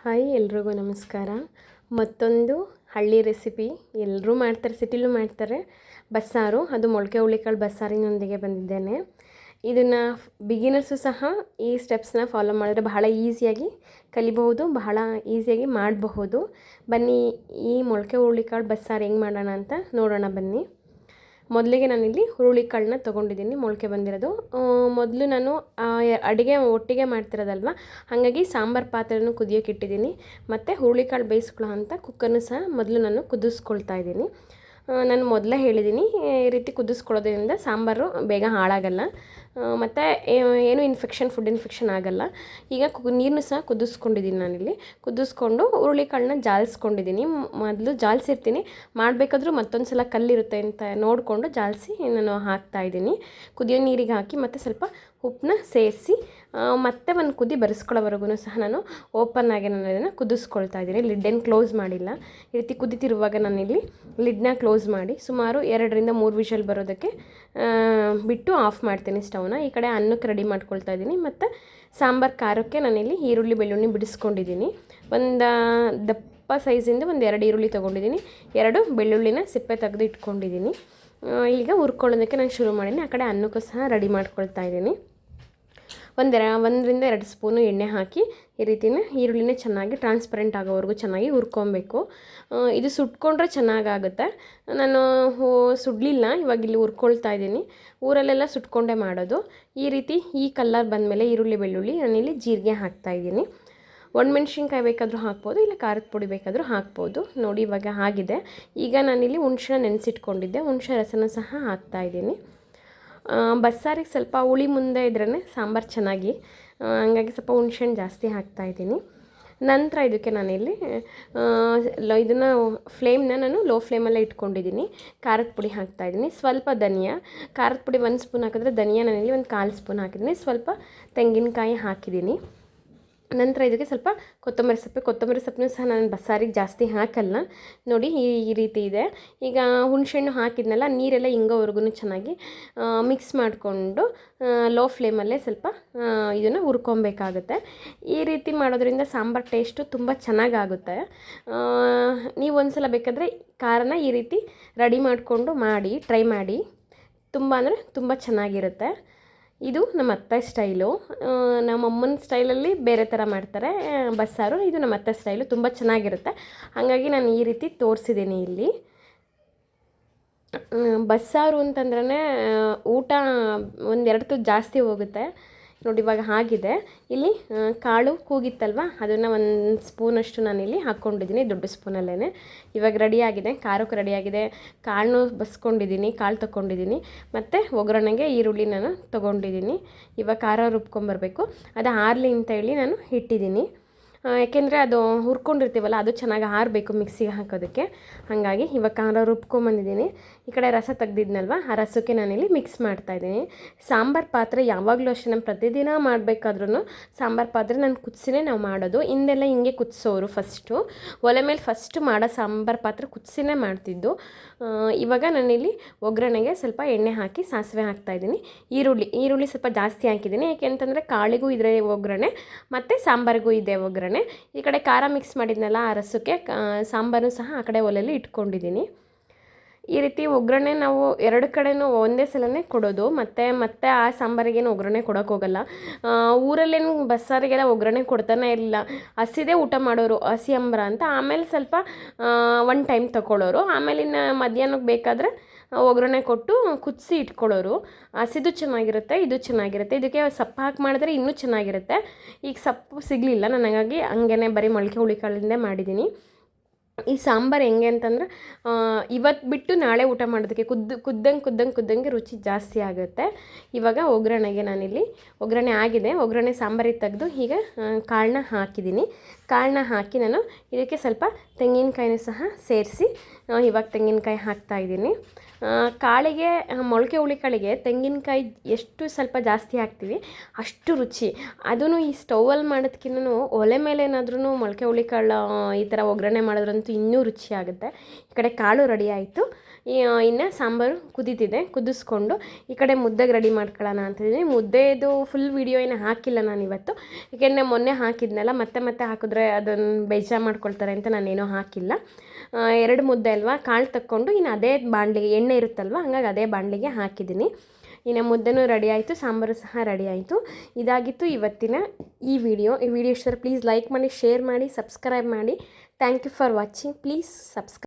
Hi ಎಲ್ರಿಗೂ ನಮಸ್ಕಾರ. ಮತ್ತೊಂದು ಹಳ್ಳಿ ರೆಸಿಪಿ ಎಲ್ಲರೂ ಮಾಡ್ತಾರೆ, ಸಿಟಿಲೂ ಮಾಡ್ತಾರೆ. ಬಸ್ಸಾರು, ಅದು ಮೊಳಕೆ ಹುರುಳಿಕಾಳು ಬಸ್ಸಾರಿನೊಂದಿಗೆ ಬಂದಿದ್ದೇನೆ. ಇದನ್ನು ಬಿಗಿನರ್ಸು ಸಹ ಈ ಸ್ಟೆಪ್ಸ್ನ ಫಾಲೋ ಮಾಡಿದ್ರೆ ಬಹಳ ಈಸಿಯಾಗಿ ಕಲಿಬಹುದು, ಬಹಳ ಈಸಿಯಾಗಿ ಮಾಡಬಹುದು. ಬನ್ನಿ ಈ ಮೊಳಕೆ ಹುರುಳಿಕಾಳು ಬಸ್ಸಾರು ಹೆಂಗೆ ಮಾಡೋಣ ಅಂತ ನೋಡೋಣ ಬನ್ನಿ. ಮೊದಲಿಗೆ ನಾನಿಲ್ಲಿ ಹುರುಳಿಕಾಳನ್ನ ತೊಗೊಂಡಿದ್ದೀನಿ, ಮೊಳಕೆ ಬಂದಿರೋದು. ಮೊದಲು ನಾನು ಅಡುಗೆ ಒಟ್ಟಿಗೆ ಮಾಡ್ತಿರೋದಲ್ವ, ಹಾಗಾಗಿ ಸಾಂಬಾರು ಪಾತ್ರೆನೂ ಕುದಿಯೋಕೆ ಇಟ್ಟಿದ್ದೀನಿ. ಮತ್ತು ಹುರುಳಿಕಾಳು ಬೇಯಿಸ್ಕೊಳ್ಳೋ ಅಂತ ಕುಕ್ಕರ್ನು ಸಹ ಮೊದಲು ನಾನು ಕುದಿಸ್ಕೊಳ್ತಾ ಇದ್ದೀನಿ. ನಾನು ಮೊದಲೇ ಹೇಳಿದ್ದೀನಿ, ಈ ರೀತಿ ಕುದಿಸ್ಕೊಳ್ಳೋದ್ರಿಂದ ಸಾಂಬಾರು ಬೇಗ ಹಾಳಾಗಲ್ಲ ಮತ್ತು ಏನು ಫುಡ್ ಇನ್ಫೆಕ್ಷನ್ ಆಗಲ್ಲ. ಈಗ ನೀರನ್ನು ಸಹ ಕುದಿಸ್ಕೊಂಡಿದ್ದೀನಿ. ನಾನಿಲ್ಲಿ ಕುದಿಸ್ಕೊಂಡು ಹುರುಳಿಕಾಳನ್ನ ಜಾಲಿಸ್ಕೊಂಡಿದ್ದೀನಿ. ಮೊದಲು ಜಾಲಿಸಿರ್ತೀನಿ, ಮಾಡಬೇಕಾದ್ರೂ ಮತ್ತೊಂದು ಸಲ ಕಲ್ಲಿರುತ್ತೆ ಅಂತ ನೋಡಿಕೊಂಡು ಜಾಲಿಸಿ ನಾನು ಹಾಕ್ತಾಯಿದ್ದೀನಿ. ಕುದಿಯೋ ನೀರಿಗೆ ಹಾಕಿ ಮತ್ತು ಸ್ವಲ್ಪ ಉಪ್ಪನ್ನ ಸೇರಿಸಿ ಮತ್ತೆ ಒಂದು ಕುದಿ ಬರೆಸ್ಕೊಳ್ಳೋವರೆಗೂ ಸಹ ನಾನು ಓಪನ್ನಾಗಿ ನಾನು ಇದನ್ನು ಕುದಿಸ್ಕೊಳ್ತಾ ಇದ್ದೀನಿ. ಲಿಡ್ಡನ್ನು ಕ್ಲೋಸ್ ಮಾಡಿಲ್ಲ. ಈ ರೀತಿ ಕುದಿತಿರುವಾಗ ನಾನಿಲ್ಲಿ ಲಿಡ್ನ ಕ್ಲೋಸ್ ಮಾಡಿ ಸುಮಾರು 2-3 ವಿಷಲ್ ಬರೋದಕ್ಕೆ ಬಿಟ್ಟು ಆಫ್ ಮಾಡ್ತೀನಿ ಸ್ಟವ್ನ. ಈ ಕಡೆ ಅನ್ನಕ್ಕೆ ರೆಡಿ ಮಾಡ್ಕೊಳ್ತಾ ಇದ್ದೀನಿ. ಮತ್ತು ಸಾಂಬಾರು ಖಾರಕ್ಕೆ ನಾನಿಲ್ಲಿ ಈರುಳ್ಳಿ ಬೆಳ್ಳುಳ್ಳಿ ಬಿಡಿಸ್ಕೊಂಡಿದ್ದೀನಿ. ಒಂದು ದಪ್ಪ ಸೈಜಿಂದ 2 ಈರುಳ್ಳಿ ತೊಗೊಂಡಿದ್ದೀನಿ. 2 ಬೆಳ್ಳುಳ್ಳಿನ ಸಿಪ್ಪೆ ತೆಗೆದು ಇಟ್ಕೊಂಡಿದ್ದೀನಿ. ಈಗ ಹುರ್ಕೊಳ್ಳೋದಕ್ಕೆ ನಾನು ಶುರು ಮಾಡಿದ್ದೀನಿ. ಆ ಕಡೆ ಅನ್ನಕ್ಕೂ ಸಹ ರೆಡಿ ಮಾಡ್ಕೊಳ್ತಾ ಇದ್ದೀನಿ. 1-2 ಸ್ಪೂನು ಎಣ್ಣೆ ಹಾಕಿ ಈ ರೀತಿನ ಈರುಳ್ಳಿನ ಚೆನ್ನಾಗಿ ಟ್ರಾನ್ಸ್ಪರೆಂಟ್ ಆಗೋವರೆಗೂ ಚೆನ್ನಾಗಿ ಹುರ್ಕೊಬೇಕು. ಇದು ಸುಟ್ಕೊಂಡ್ರೆ ಚೆನ್ನಾಗಾಗುತ್ತೆ. ನಾನು ಸುಡಲಿಲ್ಲ, ಇವಾಗ ಇಲ್ಲಿ ಹುರ್ಕೊಳ್ತಾ ಇದ್ದೀನಿ. ಊರಲ್ಲೆಲ್ಲ ಸುಟ್ಕೊಂಡೇ ಮಾಡೋದು. ಈ ರೀತಿ ಈ ಕಲರ್ ಬಂದಮೇಲೆ ಈರುಳ್ಳಿ ಬೆಳ್ಳುಳ್ಳಿ ನಾನಿಲ್ಲಿ ಜೀರಿಗೆ ಹಾಕ್ತಾಯಿದ್ದೀನಿ. ಒಣಮೆಣ್ಸಿನ್ಕಾಯಿ ಬೇಕಾದರೂ ಹಾಕ್ಬೋದು, ಇಲ್ಲ ಖಾರದ ಪುಡಿ ಬೇಕಾದರೂ ಹಾಕ್ಬೋದು. ನೋಡಿ ಇವಾಗ ಆಗಿದೆ. ಈಗ ನಾನಿಲ್ಲಿ ಹುಣಸೆನ ನೆನೆಸಿಟ್ಕೊಂಡಿದ್ದೆ, ಹುಣಸೆ ರಸನ ಸಹ ಹಾಕ್ತಾಯಿದ್ದೀನಿ. ಬಸ್ಸಾರಿಗೆ ಸ್ವಲ್ಪ ಹುಳಿ ಮುಂದೆ ಇದ್ರೇ ಸಾಂಬಾರು ಚೆನ್ನಾಗಿ, ಹಂಗಾಗಿ ಸ್ವಲ್ಪ ಹುಣಸೆಹಣ್ಣು ಜಾಸ್ತಿ ಹಾಕ್ತಾಯಿದ್ದೀನಿ. ನಂತರ ಇದಕ್ಕೆ ನಾನಿಲ್ಲಿ ಇದನ್ನು ಫ್ಲೇಮ್ನ ನಾನು ಲೋ ಫ್ಲೇಮಲ್ಲೇ ಇಟ್ಕೊಂಡಿದ್ದೀನಿ. ಖಾರದ ಪುಡಿ ಹಾಕ್ತಾಯಿದ್ದೀನಿ, ಸ್ವಲ್ಪ ಧನಿಯಾ. ಖಾರದ ಪುಡಿ 1 ಸ್ಪೂನ್ ಹಾಕಿದ್ರೆ ಧನಿಯಾ ನಾನಿಲ್ಲಿ 1/4 ಸ್ಪೂನ್ ಹಾಕಿದ್ದೀನಿ. ಸ್ವಲ್ಪ ತೆಂಗಿನಕಾಯಿ ಹಾಕಿದ್ದೀನಿ. ನಂತರ ಇದಕ್ಕೆ ಸ್ವಲ್ಪ ಕೊತ್ತಂಬರಿ ಸೊಪ್ಪನ್ನು ಸಹ ನಾನು ಬಸ್ಸಾರಿಗೆ ಜಾಸ್ತಿ ಹಾಕಲ್ಲ. ನೋಡಿ ಈ ರೀತಿ ಇದೆ. ಈಗ ಹುಣಸೆಹಣ್ಣು ಹಾಕಿದ್ನಲ್ಲ, ನೀರೆಲ್ಲ ಹಿಂಗೋವರೆಗೂ ಚೆನ್ನಾಗಿ ಮಿಕ್ಸ್ ಮಾಡಿಕೊಂಡು ಲೋ ಫ್ಲೇಮಲ್ಲೇ ಸ್ವಲ್ಪ ಇದನ್ನು ಹುರ್ಕೊಬೇಕಾಗುತ್ತೆ. ಈ ರೀತಿ ಮಾಡೋದ್ರಿಂದ ಸಾಂಬಾರು ಟೇಸ್ಟು ತುಂಬ ಚೆನ್ನಾಗಾಗುತ್ತೆ. ನೀವು ಒಂದ್ಸಲ ಬೇಕಾದರೆ ಖಾರನ ಈ ರೀತಿ ರೆಡಿ ಮಾಡಿಕೊಂಡು ಟ್ರೈ ಮಾಡಿ. ತುಂಬ ಅಂದರೆ ತುಂಬ ಚೆನ್ನಾಗಿರುತ್ತೆ. ಇದು ನಮ್ಮ ಅತ್ತೆ ಸ್ಟೈಲು. ನಮ್ಮ ಅಮ್ಮನ ಸ್ಟೈಲಲ್ಲಿ ಬೇರೆ ಥರ ಮಾಡ್ತಾರೆ ಬಸ್ಸಾರು. ಇದು ನಮ್ಮ ಅತ್ತೆ ಸ್ಟೈಲು, ತುಂಬ ಚೆನ್ನಾಗಿರುತ್ತೆ. ಹಾಗಾಗಿ ನಾನು ಈ ರೀತಿ ತೋರಿಸಿದ್ದೀನಿ ಇಲ್ಲಿ. ಬಸ್ಸಾರು ಅಂತಂದ್ರೆ ಊಟ 1-2 ತುತ್ತು ಜಾಸ್ತಿ ಹೋಗುತ್ತೆ. ನೋಡಿ ಇವಾಗ ಆಗಿದೆ. ಇಲ್ಲಿ ಕಾಳು ಕೂಗಿತ್ತಲ್ವ, ಅದನ್ನು 1 ಸ್ಪೂನಷ್ಟು ನಾನಿಲ್ಲಿ ಹಾಕ್ಕೊಂಡಿದ್ದೀನಿ, ದೊಡ್ಡ ಸ್ಪೂನಲ್ಲೇ. ಇವಾಗ ರೆಡಿಯಾಗಿದೆ, ಖಾರಕ್ಕೆ ರೆಡಿಯಾಗಿದೆ. ಕಾಳನ್ನು ಬಸ್ಕೊಂಡಿದ್ದೀನಿ, ಕಾಳು ತೊಗೊಂಡಿದ್ದೀನಿ. ಮತ್ತು ಒಗ್ಗರಣೆಗೆ ಈರುಳ್ಳಿ ನಾನು ತೊಗೊಂಡಿದ್ದೀನಿ. ಇವಾಗ ಖಾರ ರುಬ್ಕೊಂಬರ್ಬೇಕು. ಅದು ಆರಲಿ ಅಂತ ಹೇಳಿ ನಾನು ಇಟ್ಟಿದ್ದೀನಿ. ಯಾಕೆಂದರೆ ಅದು ಹುರ್ಕೊಂಡಿರ್ತೀವಲ್ಲ, ಅದು ಚೆನ್ನಾಗಿ ಆರಬೇಕು ಮಿಕ್ಸಿಗೆ ಹಾಕೋದಕ್ಕೆ. ಹಾಗಾಗಿ ಇವಾಗ ಖಾರ ರುಬ್ಕೊಂಬಂದಿದ್ದೀನಿ. ಈ ಕಡೆ ರಸ ತೆಗ್ದಿದ್ನಲ್ವ, ಆ ರಸಕ್ಕೆ ನಾನಿಲ್ಲಿ ಮಿಕ್ಸ್ ಮಾಡ್ತಾಯಿದ್ದೀನಿ. ಸಾಂಬಾರು ಪಾತ್ರೆ ಯಾವಾಗಲೂ ಅಷ್ಟೇ, ನಾನು ಪ್ರತಿದಿನ ಮಾಡಬೇಕಾದ್ರೂ ಸಾಂಬಾರು ಪಾತ್ರೆ ನಾನು ಕುದಿಸಿನೇ ನಾವು ಮಾಡೋದು. ಹಿಂದೆಲ್ಲ ಹಿಂಗೆ ಕುದಿಸೋರು. ಒಲೆ ಮೇಲೆ ಮಾಡೋ ಸಾಂಬಾರು ಪಾತ್ರೆ ಕುದಿಸಿನೇ ಮಾಡ್ತಿದ್ದು. ಇವಾಗ ನಾನಿಲ್ಲಿ ಒಗ್ಗರಣೆಗೆ ಸ್ವಲ್ಪ ಎಣ್ಣೆ ಹಾಕಿ ಸಾಸಿವೆ ಹಾಕ್ತಾಯಿದ್ದೀನಿ. ಈರುಳ್ಳಿ ಸ್ವಲ್ಪ ಜಾಸ್ತಿ ಹಾಕಿದ್ದೀನಿ, ಯಾಕೆಂತಂದರೆ ಕಾಳಿಗೂ ಇದ್ರೆ ಒಗ್ಗರಣೆ ಮತ್ತು ಸಾಂಬಾರಿಗೂ ಇದೆ ಒಗ್ಗರಣೆ. ಈ ಕಡೆ ಖಾರ ಮಿಕ್ಸ್ ಮಾಡಿದ್ನಲ್ಲ, ಆ ರಸಕ್ಕೆ ಸಾಂಬಾರು ಸಹ ಆ ಕಡೆ ಒಲೆಯಲ್ಲಿ ಇಟ್ಕೊಂಡಿದ್ದೀನಿ. ಈ ರೀತಿ ಒಗ್ಗರಣೆ ನಾವು 2 ಕಡೆನೂ ಒಂದೇ ಸಲನೇ ಕೊಡೋದು. ಮತ್ತೆ ಆ ಸಾಂಬಾರಿಗೇನು ಒಗ್ಗರಣೆ ಕೊಡೋಕ್ಕೋಗಲ್ಲ. ಊರಲ್ಲೇನು ಬಸ್ಸಾರಿಗೆಲ್ಲ ಒಗ್ಗರಣೆ ಕೊಡ್ತಾನೆ ಇರಲಿಲ್ಲ. ಹಸಿದೇ ಊಟ ಮಾಡೋರು, ಹಸಿ ಅಂಬ್ರ ಅಂತ. ಆಮೇಲೆ ಸ್ವಲ್ಪ 1 ಟೈಮ್ ತಗೊಳ್ಳೋರು. ಆಮೇಲೆ ಇನ್ನು ಮಧ್ಯಾಹ್ನಕ್ಕೆ ಬೇಕಾದರೆ ಒಗ್ಗರಣೆ ಕೊಟ್ಟು ಕುದಿಸಿ ಇಟ್ಕೊಳ್ಳೋರು. ಹಸಿದು ಚೆನ್ನಾಗಿರುತ್ತೆ, ಇದು ಚೆನ್ನಾಗಿರುತ್ತೆ. ಇದಕ್ಕೆ ಸೊಪ್ಪು ಹಾಕಿ ಮಾಡಿದ್ರೆ ಇನ್ನೂ ಚೆನ್ನಾಗಿರುತ್ತೆ. ಈಗ ಸೊಪ್ಪು ಸಿಗಲಿಲ್ಲ, ನಾನು ಹಾಗಾಗಿ ಹಂಗೇ ಬರೀ ಮೊಳಕೆ ಹುರುಳಿಕಾಳಿಂದ ಮಾಡಿದ್ದೀನಿ. ಈ ಸಾಂಬಾರು ಹೆಂಗೆ ಅಂತಂದ್ರೆ ಇವತ್ತು ಬಿಟ್ಟು ನಾಳೆ ಊಟ ಮಾಡೋದಕ್ಕೆ ಕುದ್ದಂಗೆ ರುಚಿ ಜಾಸ್ತಿ ಆಗುತ್ತೆ. ಇವಾಗ ಒಗ್ಗರಣೆಗೆ ನಾನಿಲ್ಲಿ ಒಗ್ಗರಣೆ ಆಗಿದೆ. ಒಗ್ಗರಣೆ ಸಾಂಬಾರಿಗೆ ತೆಗೆದು ಈಗ ಕಾಳನ್ನ ಹಾಕಿದ್ದೀನಿ. ಕಾಳನ್ನ ಹಾಕಿ ನಾನು ಇದಕ್ಕೆ ಸ್ವಲ್ಪ ತೆಂಗಿನಕಾಯಿನೂ ಸಹ ಸೇರಿಸಿ ಇವಾಗ ತೆಂಗಿನಕಾಯಿ ಹಾಕ್ತಾಯಿದ್ದೀನಿ. ಕಾಳಿಗೆ ಮೊಳಕೆ ಹುಳಿ ಕಾಳಿಗೆ ತೆಂಗಿನಕಾಯಿ ಎಷ್ಟು ಸ್ವಲ್ಪ ಜಾಸ್ತಿ ಹಾಕ್ತೀವಿ ಅಷ್ಟು ರುಚಿ. ಅದೂ ಈ ಸ್ಟೌವಲ್ಲಿ ಮಾಡೋದಕ್ಕಿಂತ ಒಲೆ ಮೇಲೆ ಏನಾದ್ರೂ ಮೊಳಕೆ ಹುಳಿ ಕಾಳು ಈ ಥರ ಒಗ್ಗರಣೆ ಮಾಡಿದ್ರಂತೂ ಇನ್ನೂ ರುಚಿ ಆಗುತ್ತೆ. ಈ ಕಡೆ ಕಾಳು ರೆಡಿ ಆಯಿತು. ಇನ್ನು ಸಾಂಬಾರು ಕುದೀತಿದೆ, ಕುದಿಸ್ಕೊಂಡು ಈ ಕಡೆ ಮುದ್ದೆಗೆ ರೆಡಿ ಮಾಡ್ಕೊಳ್ಳೋಣ ಅಂತಿದ್ದೀನಿ. ಮುದ್ದೆದು ಫುಲ್ ವೀಡಿಯೋ ಏನು ಹಾಕಿಲ್ಲ ನಾನು ಇವತ್ತು, ಏಕೆಂದರೆ ಮೊನ್ನೆ ಹಾಕಿದ್ನಲ್ಲ, ಮತ್ತೆ ಹಾಕಿದ್ರೆ ಅದನ್ನು ಬೇಜಾರು ಮಾಡ್ಕೊಳ್ತಾರೆ ಅಂತ ನಾನೇನೋ ಹಾಕಿಲ್ಲ. 2 ಮುದ್ದೆ ಅಲ್ವಾ, ಕಾಳು ತಕ್ಕೊಂಡು ಇನ್ನು ಅದೇ ಬಾಣಲಿಗೆ ಎಣ್ಣೆ ಇರುತ್ತಲ್ವ, ಹಂಗಾಗಿ ಅದೇ ಬಾಣಲಿಗೆ ಹಾಕಿದ್ದೀನಿ. ಇನ್ನು ಮುದ್ದೆನೂ ರೆಡಿ ಆಯಿತು, ಸಾಂಬಾರು ಸಹ ರೆಡಿ ಆಯಿತು. ಇದಾಗಿತ್ತು ಇವತ್ತಿನ ಈ ವಿಡಿಯೋ ಇಷ್ಟ ಪ್ಲೀಸ್ ಲೈಕ್ ಮಾಡಿ, ಶೇರ್ ಮಾಡಿ, ಸಬ್ಸ್ಕ್ರೈಬ್ ಮಾಡಿ. Thank you for watching. Please subscribe.